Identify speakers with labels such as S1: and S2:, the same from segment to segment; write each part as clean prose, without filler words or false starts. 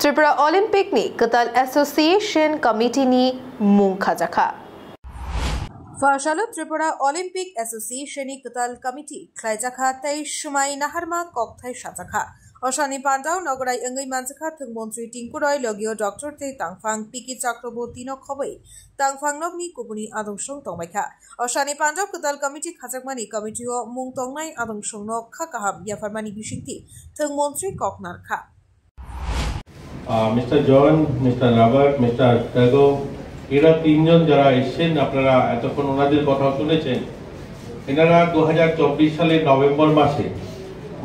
S1: Tripura ओलंपिकनि कताल association कमिटीनि मुं खाजाखा फाशालो Tripura Olympic एसोसिएशननि कताल committee ख्लाइजाखा तै शुमाय नाहारमा ककथाय साजाखा अशानि पांडाव नगराय अंगै मानजाखा थंमंत्री टिंकुरय लगियो डॉक्टर ते तांगफां पिकि चक्रवर्ती न खबै तांगफां नगनि कुबुनि आदंसं तंबायखा अशानि पांडाव कताल कमिटी खाजाकमानि कमिटीओ मुं तंनाय आदंसं न खाकाहाम याफारमानि बिसिंति थंमंत्री ककनारखा
S2: mister John mister Robert mister टैगो এরা তিনজন যারা এসেছেন আপনারা এতক্ষণ ওনাদের কথা শুনেছেন। এনারা 2024 সালের নভেম্বর মাসে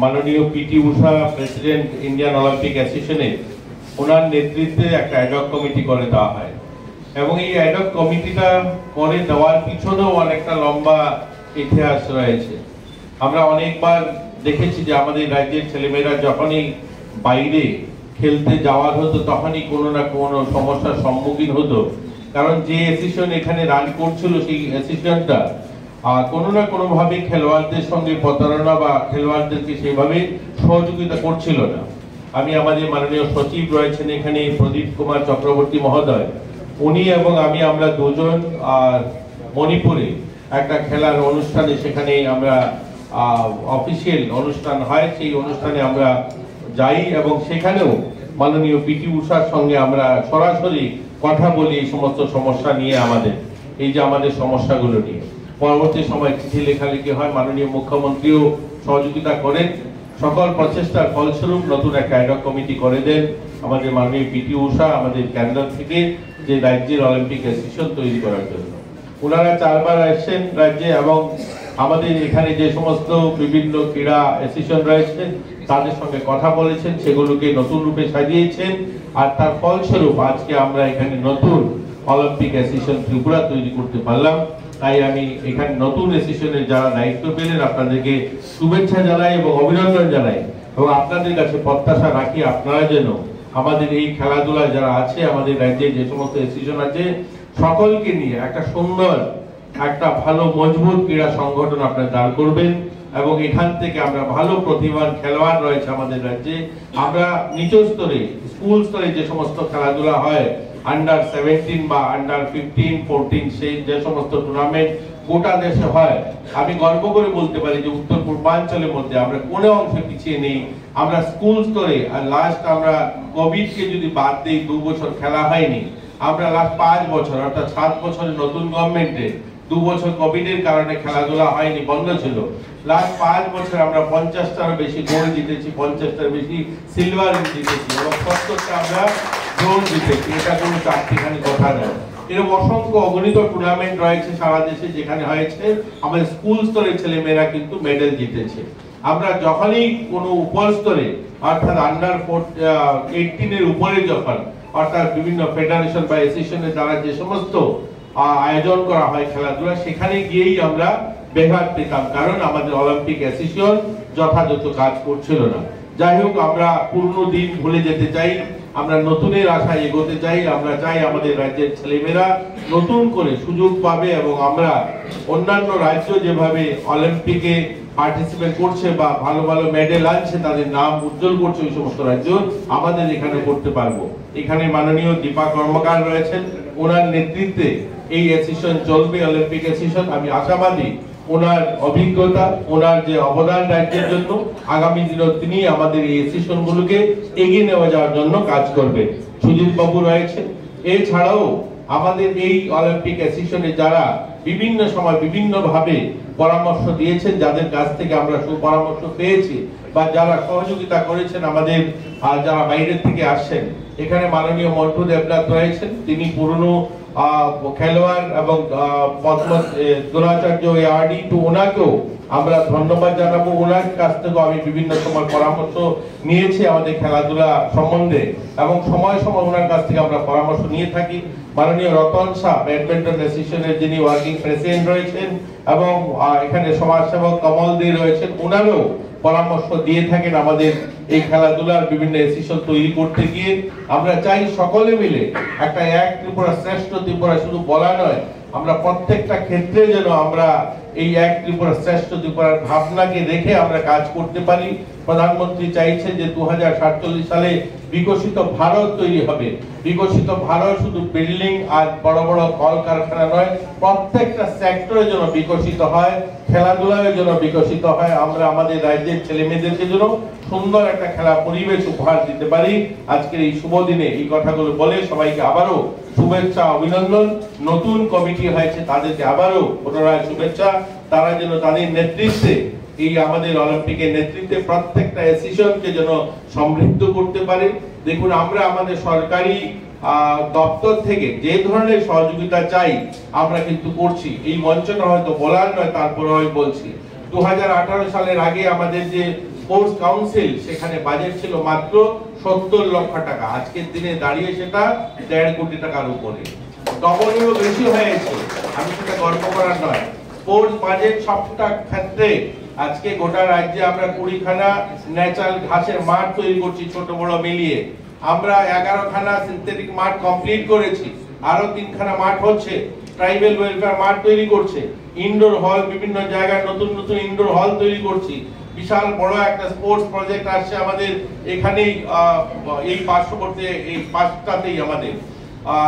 S2: মাননীয় পিটি উষা প্রেসিডেন্ট ইন্ডিয়ান অলিম্পিক অ্যাসোসিয়েশনের ওনার নেতৃত্বে একটা অ্যাডহক কমিটি করে দেওয়া হয় এবং এই অ্যাডহক কমিটিটা করে দেওয়ার পিছনেও অনেকটা লম্বা ইতিহাস রয়েছে। আমরা অনেকবার দেখেছি যে আমাদের রাজ্যের ছেলেমেয়েরা যখনই বাইরে খেলতে যাওয়ার হতো তখনই কোনো না কোনো সমস্যার সম্মুখীন হতো, কারণ যে অ্যাসোসিয়েশন এখানে রান করছিল সেই অ্যাসোসিয়েশনটা কোনো না কোনোভাবে খেলোয়াড়দের সঙ্গে প্রতারণা বা খেলোয়াড়দেরকে সেইভাবে সহযোগিতা করছিল না। আমি আমাদের মাননীয় সচিব রয়েছেন এখানে প্রদীপ কুমার চক্রবর্তী মহোদয়, উনি এবং আমরা দুজন মণিপুরে একটা খেলার অনুষ্ঠানে সেখানে আমরা অফিসিয়াল অনুষ্ঠান হয়, সেই অনুষ্ঠানে আমরা যাই এবং সেখানেও মাননীয় পিটি উষার সঙ্গে আমরা সরাসরি কথা বলি এই সমস্ত সমস্যা নিয়ে, আমাদের সমস্যাগুলো নিয়ে। পরবর্তী সময় চিঠি লেখালেখি হয়, মাননীয় মুখ্যমন্ত্রীও সহযোগিতা করেন। সকল প্রচেষ্টার ফলস্বরূপ নতুন একটা অ্যাডহক কমিটি করে দেন আমাদের মাননীয় পিটি উষা আমাদের কেন্দ্র থেকে, যে রাজ্যের অলিম্পিক অ্যাসোসিয়েশন তৈরি করার জন্য। ওনারা 4 বার আসছেন রাজ্যে এবং আমাদের এখানে যে সমস্ত বিভিন্ন ক্রীড়া অ্যাসোসিয়েশন রয়েছে তাদের সঙ্গে কথা বলেছেন, সেগুলোকে নতুন রূপে সাজিয়েছেন আর তার ফলস্বরূপ আজকে আমরা এখানে নতুন অলিম্পিক অ্যাসোসিয়েশন ত্রিপুরা তৈরি করতে পারলাম। তাই আমি এখানে নতুন অ্যাসোসিয়েশনের যারা দায়িত্ব পেলেন আপনাদেরকে শুভেচ্ছা জানাই এবং অভিনন্দন জানাই এবং আপনাদের কাছে প্রত্যাশা রাখি আপনারা যেন আমাদের এই খেলাধুলা যারা আছে আমাদের রাজ্যে যে সমস্ত অ্যাসোসিয়েশন আছে সকলকে নিয়ে একটা সুন্দর একটা ভালো মজবুত ক্রীড়া সংগঠন আপনারা দাঁড় করবেন এবং এখান থেকে আমরা ভালো প্রতিভাবান খেলোয়াড় রয়েছে আমাদের রাজ্যে, আমরা নিচ স্তরে স্কুল স্তরে যে সমস্ত খেলাধুলা হয় আন্ডার 17 বা আন্ডার 15, 14 সেই যে সমস্ত টুর্নামেন্ট গোটা দেশে হয়, আমি গর্ব করে বলতে পারি যে উত্তর পূর্বাঞ্চলের মধ্যে আমরা কোনো অংশে পিছিয়ে নেই। আমরা স্কুল স্তরে আর লাস্ট আমরা কোভিডকে যদি বাদ দিই 2 বছর খেলা হয়নি, আমরা লাস্ট 5 বছর অর্থাৎ 7 বছরের নতুন গভর্নমেন্টে 2 বছর কোভিডের কারণে খেলাধুলা হয়নি, বন্ধ ছিল। লাস্ট 5 বছর আমরা 50টারও বেশি গোল্ড জিতেছি, 50টার বেশি সিলভার জিতেছি এবং 70টা আমরা ব্রোঞ্জ জিতেছি। এটা কোনো চারটিখানি কথা নয়, এরকম অসংখ্য অগণিত টুর্নামেন্ট রয়েছে সারা দেশে যেখানে হয়েছে আমাদের স্কুল স্তরের ছেলেমেয়েরা কিন্তু মেডেল জিতেছে। আমরা যখনই কোনো উপর স্তরে অর্থাৎ আন্ডার 18 এর উপরে যখন অর্থাৎ বিভিন্ন ফেডারেশন বা অ্যাসোসিয়েশনের দ্বারা যে সমস্ত আয়োজন করা হয় খেলাধুলা সেখানে গিয়েই আমরা বেঘাত পেতাম, কারণ আমাদের অলিম্পিক অ্যাসোসিয়েশন যথাযথ কাজ করছিল না। যাই হোক, আমরা পুরনো দিন ভুলে যেতে চাই, আমরা নতুনের আশায় এগোতে চাই। আমরা চাই আমাদের রাজ্যের ছেলেমেয়েরা নতুন করে সুযোগ পাবে এবং আমরা অন্যান্য রাজ্য যেভাবে অলিম্পিকে পার্টিসিপেট করছে বা ভালো ভালো মেডেল আনছে তাদের নাম উজ্জ্বল করছে ওই সমস্ত রাজ্য আমাদের এখানে করতে পারবো। এখানে মাননীয় দীপা কর্মকার রয়েছেন, ওনার নেতৃত্বে এই অ্যাসোসিয়েশন চলবে অলিম্পিক অ্যাসোসিয়েশন। আমি আশাবাদী ওনার অভিজ্ঞতা ওনার যে অবদান রাজ্যের জন্য আগামী দিনে তিনি আমাদের এই অ্যাসোসিয়েশন গুলোকে এগিয়ে নেওয়া যাওয়ার জন্য কাজ করবে। সুজিত বাবু রয়েছে, এছাড়াও আমাদের এই অলিম্পিক অ্যাসোসিয়েশনে যারা বিভিন্ন সময় বিভিন্ন ভাবে পরামর্শ দিয়েছেন, যাদের কাছ থেকে আমরা সুপরামর্শ পেয়েছি বা যারা সহযোগিতা করেছেন আমাদের যারা বাইরের থেকে আসছেন, এখানে মাননীয় মন্টু দেবনাথ রয়েছেন, তিনি পুরনো খেলোয়াড় এবং পদ্ম দ্রোণাচার্য অ্যাওয়ার্ডি, তো ওনাকেও আমরা ধন্যবাদ জানাবো। ওনার কাছ থেকে আমি বিভিন্ন সময় পরামর্শ নিয়েছি আমাদের খেলাধুলা সম্বন্ধে এবং সময় সময় ওনার কাছ থেকে আমরা পরামর্শ নিয়ে থাকি। মাননীয় রতন শাহ ব্যাডমিন্টন অ্যাসোসিয়েশনের যিনি ওয়ার্কিং প্রেসিডেন্ট রয়েছেন এবং এখানে সমাজসেবক কমল দে রয়েছেন, ওনারও পরামর্শ দিয়ে থাকেন আমাদের এই খেলাধুলার বিভিন্ন অ্যাসোসিয়েশন তৈরি করতে গিয়ে। আমরা চাই সকলে মিলে একটা এক ত্রিপুরা শ্রেষ্ঠ ত্রিপুরা শুধু বলা নয়, আমরা প্রত্যেকটা ক্ষেত্রে যেন আমরা এই এক ত্রিপুরা শ্রেষ্ঠ ত্রিপুরার ভাবনাকে রেখে আমরা কাজ করতে পারি। প্রধানমন্ত্রী চাইছে যে 2047 সালে বিকশিত ভারত তৈরি হবে। বিকশিত ভারত শুধু বিল্ডিং আর বড় বড় কলকারখানা নয়, প্রত্যেকটা সেক্টরে যেন বিকশিত হয়, খেলাধুলার জন্য বিকশিত হয়, আমরা আমাদের রাজ্যের ছেলে মেয়েদেরকে যেন সুন্দর একটা খেলা পরিবেশ উপহার দিতে পারি। আজকের এই শুভ দিনে এই কথাগুলো বলে সবাইকে আবারও শুভেচ্ছা, অভিনন্দন। নতুন কমিটি হয়েছে, তাদেরকে আবারও পুনরায় শুভেচ্ছা। তারা যেন তাদের নেতৃত্বে এই আমাদের অলিম্পিকের নেতৃত্বে প্রত্যেকটা অ্যাসোসিয়েশনকে যেন সমৃদ্ধ করতে পারে। দেখুন, আমরা আমাদের সরকারি দপ্তর থেকে যে ধরনের সহযোগিতা চাই আমরা কিন্তু করছি। এই মঞ্চটা হয়তো বলার নয়, তারপরে আমি বলছি 2018 সালের আগে আমাদের যে স্পোর্টস কাউন্সিল, সেখানে বাজেট ছিল মাত্র 70 লক্ষ টাকা। আজকের দিনে দাঁড়িয়ে সেটা 1.5 কোটি টাকার উপরে, ডবলেরও বেশি হয়েছে। আমি সেটা গর্ব করার নয়। স্পোর্টস বাজেট সবটা ক্ষেত্রে আজকে গোটা রাজ্যে আমরা 20খানা ন্যাচারাল ঘাসের মাঠ তৈরি করছি, ছোট বড় মিলিয়ে। আমরা 11খানা সিনথেটিক মাঠ কমপ্লিট করেছি, আরো 3খানা মাঠ হচ্ছে। ট্রাইবাল ওয়েলফেয়ার মাঠ তৈরি করছে, ইনডোর হল, বিভিন্ন জায়গায় নতুন নতুন ইনডোর হল তৈরি করছি। বিশাল বড় একটা স্পোর্টস প্রজেক্ট আসছে আমাদের এখানেই, এই পার্শ্ববর্তী এই পাঁচটাতেই আমাদের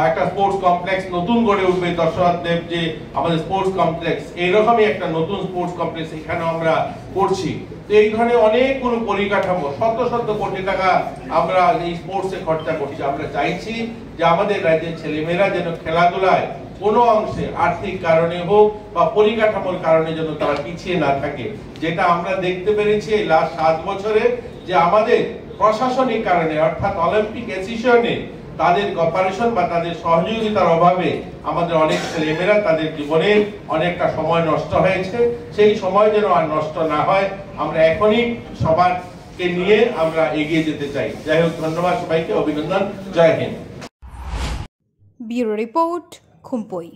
S2: একটা স্পোর্টস কমপ্লেক্স নতুন গড়ে উঠবে। দশরথ দেব যে আমাদের স্পোর্টস কমপ্লেক্স, এইরকমই একটা নতুন স্পোর্টস কমপ্লেক্স এখানে আমরা করছি। তো এই ধরনের অনেকগুলো পরিকাঠামো, শত শত কোটি টাকা আমরা এই স্পোর্টসে খরচা করছি। আমরা চাইছি যে আমাদের রাজ্যের ছেলেমেয়েরা যেন খেলাধুলায় কোনো অংশে আর্থিক কারণে হোক বা পরিকাঠামোর কারণে যেন তারা পিছিয়ে না থাকে। যেটা আমরা দেখতে পেরেছি এই লাস্ট 7 বছরে, যে আমাদের প্রশাসনিক কারণে অর্থাৎ অলিম্পিক অ্যাসোসিয়েশনে তাদের কোঅপারেশন বা তাদের সহযোগিতার অভাবে আমাদের অনেক ছেলেমেয়েরা তাদের জীবনে অনেকটা সময় নষ্ট হয়েছে। সেই সময় যেন আর নষ্ট না হয়, আমরা এখনই সবাইকে নিয়ে আমরা এগিয়ে যেতে চাই। যাই হোক, ধন্যবাদ সবাইকে, অভিনন্দন, জয় হিন্দ।
S1: Bureau report, খুমপই।